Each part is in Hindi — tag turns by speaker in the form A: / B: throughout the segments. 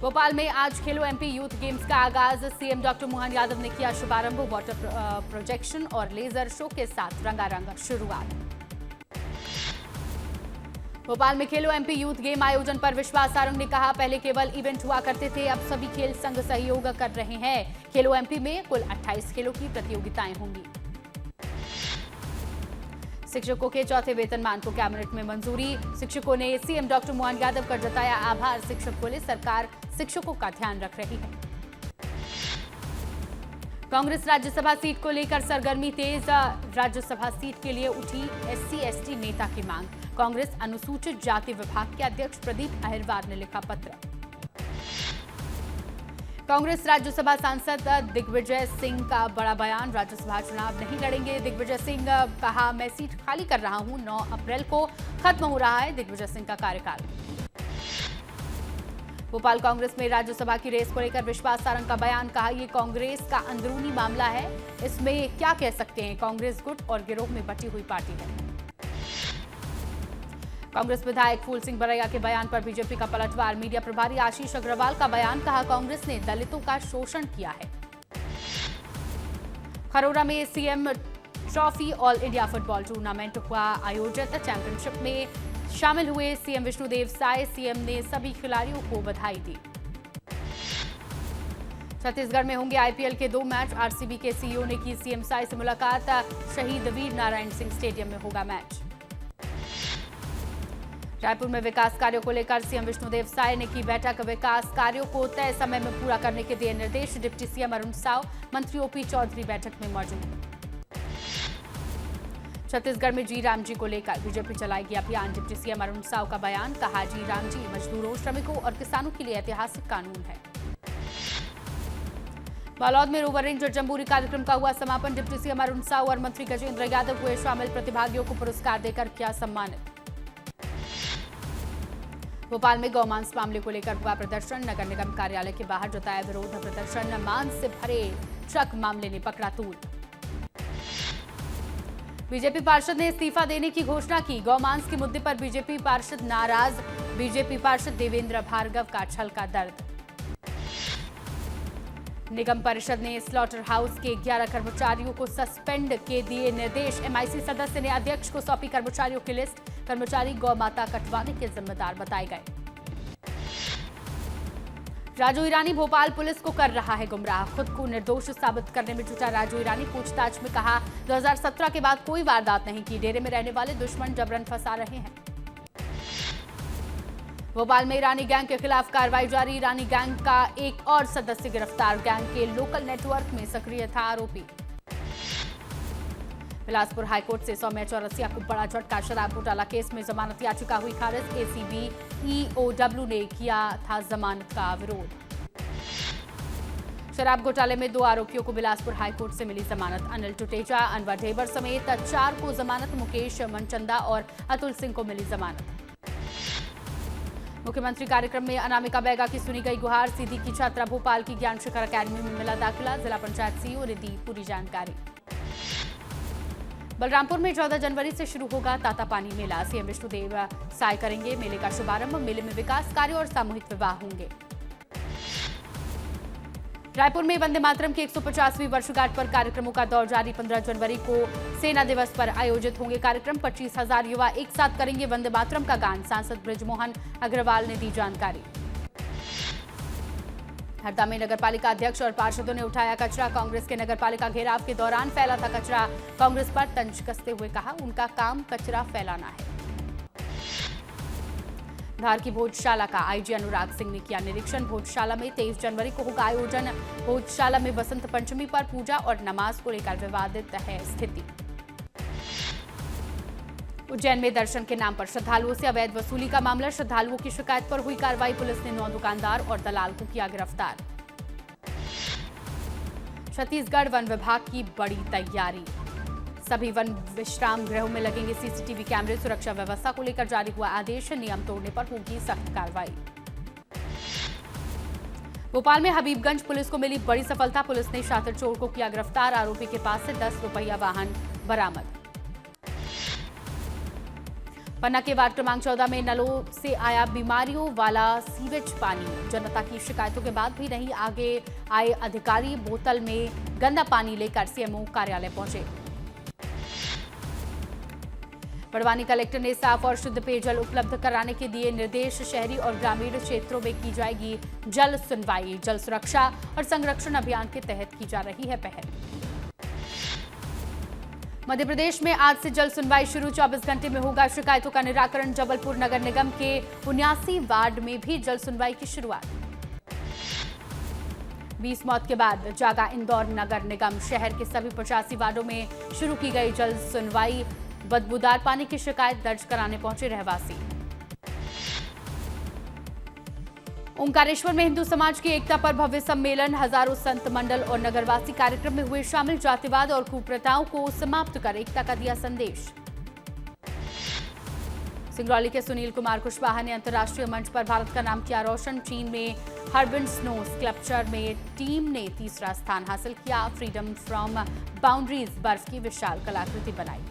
A: भोपाल में आज खेलो एमपी यूथ गेम्स का आगाज। सीएम डॉक्टर मोहन यादव ने किया शुभारंभ। वाटर प्रोजेक्शन और लेजर शो के साथ रंगारंग शुरुआत। भोपाल में खेलो एमपी यूथ गेम आयोजन पर विश्वास सारंग ने कहा, पहले केवल इवेंट हुआ करते थे, अब सभी खेल संघ सहयोग कर रहे हैं। खेलो एमपी में कुल 28 खेलों की प्रतियोगिताएं होंगी। शिक्षकों के चौथे वेतनमान को कैबिनेट में मंजूरी। शिक्षकों ने सीएम डॉक्टर मोहन यादव का जताया आभार। शिक्षक बोले, सरकार शिक्षकों का ध्यान रख रही है। कांग्रेस राज्यसभा सीट को लेकर सरगर्मी तेज। राज्यसभा सीट के लिए उठी SC/ST नेता की मांग। कांग्रेस अनुसूचित जाति विभाग के अध्यक्ष प्रदीप अहिरवार ने लिखा पत्र। कांग्रेस राज्यसभा सांसद दिग्विजय सिंह का बड़ा बयान, राज्यसभा चुनाव नहीं लड़ेंगे। दिग्विजय सिंह कहा, मैं सीट खाली कर रहा हूं, 9 अप्रैल को खत्म हो रहा है दिग्विजय सिंह का कार्यकाल। भोपाल कांग्रेस में राज्यसभा की रेस को लेकर विश्वास सारंग का बयान, कहा, ये कांग्रेस का अंदरूनी मामला है, इसमें क्या कह सकते हैं। कांग्रेस गुट और गिरोह में बटी हुई पार्टी है। कांग्रेस विधायक फूल सिंह बरैया के बयान पर बीजेपी का पलटवार। मीडिया प्रभारी आशीष अग्रवाल का बयान, कहा, कांग्रेस ने दलितों का शोषण किया है। खरोरा में CM trophy all India football tournament हुआ आयोजित। चैंपियनशिप में शामिल हुए सीएम विष्णुदेव साय। सीएम ने सभी खिलाड़ियों को बधाई दी। छत्तीसगढ़ में होंगे आईपीएल के 2 मैच। आरसीबी के सीईओ ने की सीएम साय से मुलाकात। शहीद वीर नारायण सिंह स्टेडियम में होगा मैच। रायपुर में विकास कार्यों को लेकर सीएम विष्णुदेव साय ने की बैठक। विकास कार्यों को तय समय में पूरा करने के दिए निर्देश। डिप्टी सीएम अरुण साव, मंत्री ओपी चौधरी बैठक में मौजूद। छत्तीसगढ़ में जी राम जी को लेकर बीजेपी चलाएगी अभियान। डिप्टी सीएम अरुण साव का बयान, कहा, जी राम जी मजदूरों, श्रमिकों और किसानों के लिए ऐतिहासिक कानून है। बालोद में रोवर रेंजर जम्बूरी कार्यक्रम का हुआ समापन। डिप्टी सीएम अरुण साव और मंत्री गजेंद्र यादव हुए शामिल। प्रतिभागियों को पुरस्कार देकर किया सम्मानित। भोपाल में गौमांस मामले को लेकर हुआ प्रदर्शन। नगर निगम कार्यालय के बाहर जताया विरोध प्रदर्शन। मांस से भरे ट्रक मामले ने पकड़ा तूल। बीजेपी पार्षद ने इस्तीफा देने की घोषणा की। गौमांस के मुद्दे पर बीजेपी पार्षद नाराज। बीजेपी पार्षद देवेंद्र भार्गव का छलका दर्द। निगम परिषद ने स्लॉटर हाउस के 11 कर्मचारियों को सस्पेंड के दिए निर्देश। एमआईसी सदस्य ने अध्यक्ष को सौंपी कर्मचारियों की लिस्ट। कर्मचारी गौ माता कटवाने के जिम्मेदार बताए गए। राजू ईरानी भोपाल पुलिस को कर रहा है गुमराह। खुद को निर्दोष साबित करने में जुटा राजू ईरानी। पूछताछ में कहा, 2017 के बाद कोई वारदात नहीं की। डेरे में रहने वाले दुश्मन जबरन फंसा रहे हैं। भोपाल में ईरानी गैंग के खिलाफ कार्रवाई जारी। ईरानी गैंग का एक और सदस्य गिरफ्तार। गैंग के लोकल नेटवर्क में सक्रिय था आरोपी। बिलासपुर हाईकोर्ट से सौम्या चौरसिया को बड़ा झटका। शराब घोटाला केस में जमानत याचिका हुई खारिज। एसीबी EOW ने किया था जमानत का विरोध। शराब घोटाले में 2 आरोपियों को बिलासपुर हाईकोर्ट से मिली जमानत। अनिल टुटेजा, अनवर ढेबर समेत 4 को जमानत। मुकेश मनचंदा और अतुल सिंह को मिली जमानत। मुख्यमंत्री कार्यक्रम में अनामिका बैगा की सुनी गई गुहार। सीधी की छात्रा भोपाल की ज्ञान शिखर अकेडमी में मिला दाखिला। जिला पंचायत सीईओ ने दी पूरी जानकारी। बलरामपुर में 14 जनवरी से शुरू होगा तातापानी मेला। सीएम विष्णुदेव साय करेंगे मेले का शुभारंभ। मेले में विकास कार्य और सामूहिक विवाह होंगे। रायपुर में वंदे मातरम की 150वीं वर्षगांठ पर कार्यक्रमों का दौर जारी। 15 जनवरी को सेना दिवस पर आयोजित होंगे कार्यक्रम। 25,000 युवा एक साथ करेंगे वंदे मातरम का गान। सांसद बृजमोहन अग्रवाल ने दी जानकारी। हरदा में नगरपालिका अध्यक्ष और पार्षदों ने उठाया कचरा। कांग्रेस के नगरपालिका घेराव के दौरान फैला था कचरा। कांग्रेस पर तंज कसते हुए कहा, उनका काम कचरा फैलाना है। धार की भोजशाला का आईजी अनुराग सिंह ने किया निरीक्षण। भोजशाला में 23 जनवरी को होगा आयोजन। भोजशाला में बसंत पंचमी पर पूजा और नमाज को लेकर विवादित है स्थिति। उज्जैन में दर्शन के नाम पर श्रद्धालुओं से अवैध वसूली का मामला। श्रद्धालुओं की शिकायत पर हुई कार्रवाई। पुलिस ने 9 दुकानदार और दलाल को किया गिरफ्तार। छत्तीसगढ़ वन विभाग की बड़ी तैयारी। सभी वन विश्राम गृहों में लगेंगे सीसीटीवी कैमरे। सुरक्षा व्यवस्था को लेकर जारी हुआ आदेश। नियम तोड़ने पर होगी सख्त कार्रवाई। भोपाल में हबीबगंज पुलिस को मिली बड़ी सफलता। पुलिस ने शातिर चोर को किया गिरफ्तार। आरोपी के पास से 10 रुपया वाहन बरामद। पन्ना के वार्ड क्रमांक 14 में नलों से आया बीमारियों वाला सीवेज पानी। जनता की शिकायतों के बाद भी नहीं आगे आए अधिकारी, बोतल में गंदा पानी लेकर सीएमओ कार्यालय पहुंचे। बड़वानी कलेक्टर ने साफ और शुद्ध पेयजल उपलब्ध कराने के दिए निर्देश। शहरी और ग्रामीण क्षेत्रों में की जाएगी जल सुनवाई। जल सुरक्षा और संरक्षण अभियान के तहत की जा रही है पहल। मध्य प्रदेश में आज से जल सुनवाई शुरू। 24 घंटे में होगा शिकायतों का निराकरण। जबलपुर नगर निगम के 79 वार्ड में भी जल सुनवाई की शुरुआत। 20 मौत के बाद जागा इंदौर नगर निगम। शहर के सभी 85 वार्डों में शुरू की गई जल सुनवाई। बदबूदार पानी की शिकायत दर्ज कराने पहुंचे रहवासी। ओंकारेश्वर में हिंदू समाज की एकता पर भव्य सम्मेलन। हजारों संत मंडल और नगरवासी कार्यक्रम में हुए शामिल। जातिवाद और कुप्रथाओं को समाप्त कर एकता का दिया संदेश। सिंगरौली के सुनील कुमार कुशवाहा ने अंतर्राष्ट्रीय मंच पर भारत का नाम किया रोशन। चीन में हर्बन स्नो स्कल्पचर में टीम ने तीसरा स्थान हासिल किया। फ्रीडम फ्रॉम बाउंड्रीज बर्फ की विशाल कलाकृति बनाई।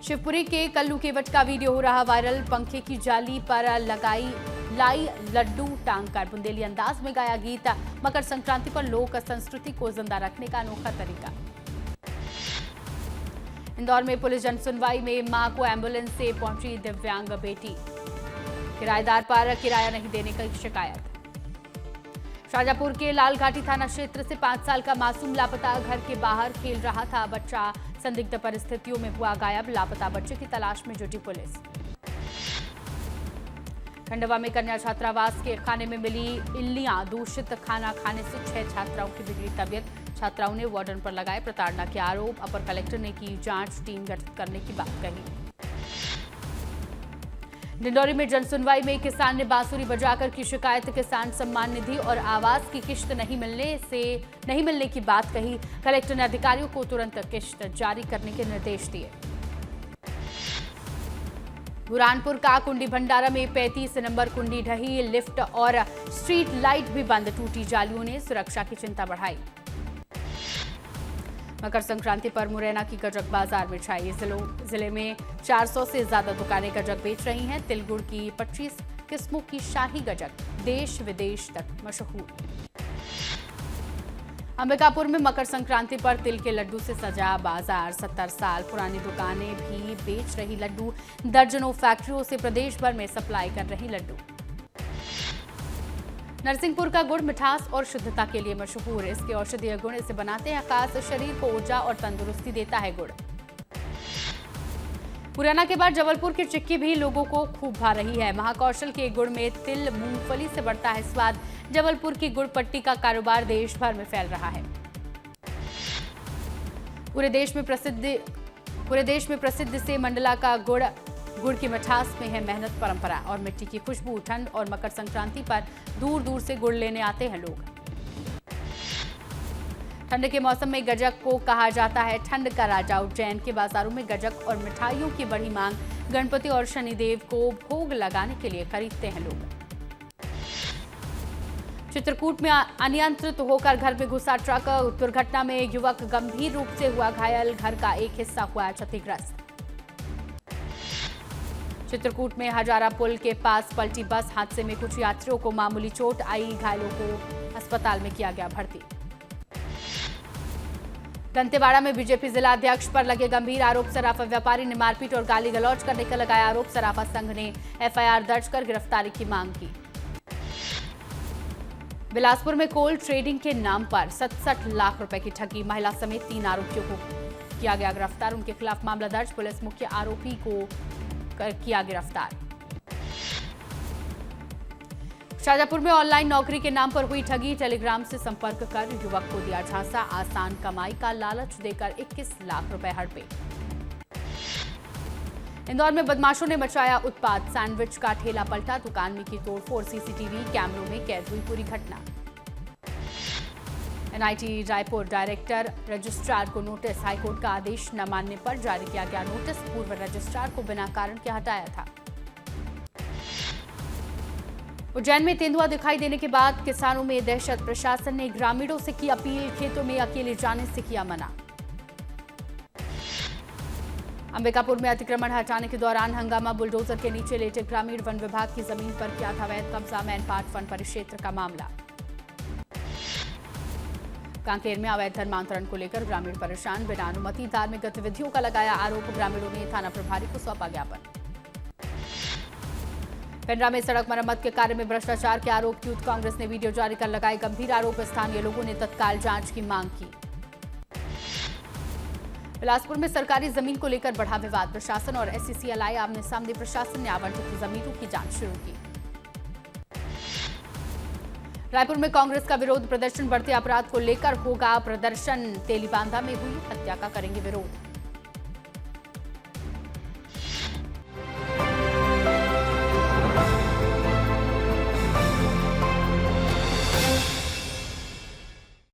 A: शिवपुरी के कल्लू केवट का वीडियो हो रहा वायरल। पंखे की जाली पर लाई लड्डू टांग कर बुंदेली अंदाज में गाया गीत। मकर संक्रांति पर लोक संस्कृति को जिंदा रखने का अनोखा तरीका। इंदौर में पुलिस जन सुनवाई में मां को एम्बुलेंस से पहुंची दिव्यांग बेटी। किराएदार पर किराया नहीं देने की शिकायत। शाजापुर के लालघाटी थाना क्षेत्र से 5 साल का मासूम लापता। घर के बाहर खेल रहा था बच्चा, संदिग्ध परिस्थितियों में हुआ गायब। लापता बच्चे की तलाश में जुटी पुलिस। खंडवा में कन्या छात्रावास के खाने में मिली इल्लियां। दूषित खाना खाने से 6 छात्राओं की बिगड़ी तबीयत। छात्राओं ने वार्डन पर लगाए प्रताड़ना के आरोप। अपर कलेक्टर ने की जांच टीम गठित करने की बात कही। डिंडौरी में जन सुनवाई में किसान ने बांसुरी बजाकर की शिकायत। किसान सम्मान निधि और आवास की किश्त नहीं मिलने की बात कही। कलेक्टर ने अधिकारियों को तुरंत किश्त जारी करने के निर्देश दिए। बुरहानपुर का कुंडी भंडारा में 35 नंबर कुंडी ढही। लिफ्ट और स्ट्रीट लाइट भी बंद। टूटी जालियों ने सुरक्षा की चिंता बढ़ाई। मकर संक्रांति पर मुरैना की गजक बाजार में छाई। जिले में 400 से ज्यादा दुकानें गजक बेच रही हैं। तिल गुड़ की 25 किस्मों की शाही गजक देश विदेश तक मशहूर। अंबिकापुर में मकर संक्रांति पर तिल के लड्डू से सजा बाजार। 70 साल पुरानी दुकानें भी बेच रही लड्डू। दर्जनों फैक्ट्रियों से प्रदेश भर में सप्लाई कर रही लड्डू। नरसिंहपुर का गुड़ मिठास और शुद्धता के लिए मशहूर। इसके औषधीय गुण इसे बनाते हैं खास। शरीर को ऊर्जा और तंदुरुस्ती देता है गुड़। मुरैना के बाद जबलपुर की चिक्की भी लोगों को खूब भा रही है। महाकौशल के गुड़ में तिल मूंगफली से बढ़ता है स्वाद। जबलपुर की गुड़ पट्टी का कारोबार देश भर में फैल रहा है। पूरे देश में प्रसिद्ध से मंडला का गुड़ की मिठास में है मेहनत परंपरा और मिट्टी की खुशबू। ठंड और मकर संक्रांति पर दूर दूर से गुड़ लेने आते हैं लोग। ठंड के मौसम में गजक को कहा जाता है ठंड का राजा। उज्जैन के बाजारों में गजक और मिठाइयों की बड़ी मांग। गणपति और शनिदेव को भोग लगाने के लिए खरीदते हैं लोग। चित्रकूट में अनियंत्रित होकर घर में घुसा ट्रक। दुर्घटना में युवक गंभीर रूप से हुआ घायल। घर का एक हिस्सा हुआ क्षतिग्रस्त। चित्रकूट में हजारा पुल के पास पलटी बस। हादसे में कुछ यात्रियों को मामूली चोट आई। घायलों को अस्पताल में किया गया भर्ती। दंतेवाड़ा में बीजेपी जिला अध्यक्ष पर लगे गंभीर आरोप। सराफा व्यापारी ने मारपीट और गाली गलौज करने का लगाया आरोप। सराफा संघ ने एफआईआर दर्ज कर गिरफ्तारी की मांग की। बिलासपुर में कोल्ड ट्रेडिंग के नाम पर 67 लाख रुपए की ठगी। महिला समेत 3 आरोपियों को किया गया गिरफ्तार। उनके खिलाफ मामला दर्ज। पुलिस मुख्य आरोपी को किया गिरफ्तार। शाजापुर में ऑनलाइन नौकरी के नाम पर हुई ठगी। टेलीग्राम से संपर्क कर युवक को दिया झांसा। आसान कमाई का लालच देकर 21 लाख रुपए हड़पे। इंदौर में बदमाशों ने मचाया उत्पात। सैंडविच का ठेला पलटा। दुकान में की तोड़फोड़। सीसीटीवी कैमरों में कैद हुई पूरी घटना। एनआईटी रायपुर डायरेक्टर रजिस्ट्रार को नोटिस। हाईकोर्ट का आदेश न मानने पर जारी किया गया नोटिस। पूर्व रजिस्ट्रार को बिना कारण के हटाया था। उज्जैन में तेंदुआ दिखाई देने के बाद किसानों में दहशत। प्रशासन ने ग्रामीणों से की अपील। खेतों में अकेले जाने से किया मना। अंबिकापुर में अतिक्रमण हटाने के दौरान हंगामा, बुलडोजर के नीचे लेटे ग्रामीण, वन विभाग की जमीन पर किया था अवैध कब्जा, मैनपाट वन परिक्षेत्र का मामला। कांकेर में अवैध धर्मांतरण को लेकर ग्रामीण परेशान, बिना अनुमति धार्मिक गतिविधियों का लगाया आरोप, ग्रामीणों ने थाना प्रभारी को सौंपा ज्ञापन। पेंड्रा में सड़क मरम्मत के कार्य में भ्रष्टाचार के आरोप, यूथ कांग्रेस ने वीडियो जारी कर लगाए गंभीर आरोप, स्थानीय लोगों ने तत्काल जांच की मांग की। बिलासपुर में सरकारी जमीन को लेकर बढ़ा विवाद, प्रशासन और एससीसीएलआई आमने सामने, प्रशासन ने आवंटित जमीनों की जांच शुरू की। रायपुर में कांग्रेस का विरोध प्रदर्शन, बढ़ते अपराध को लेकर होगा प्रदर्शन, तेलीबांधा में हुई हत्या का करेंगे विरोध।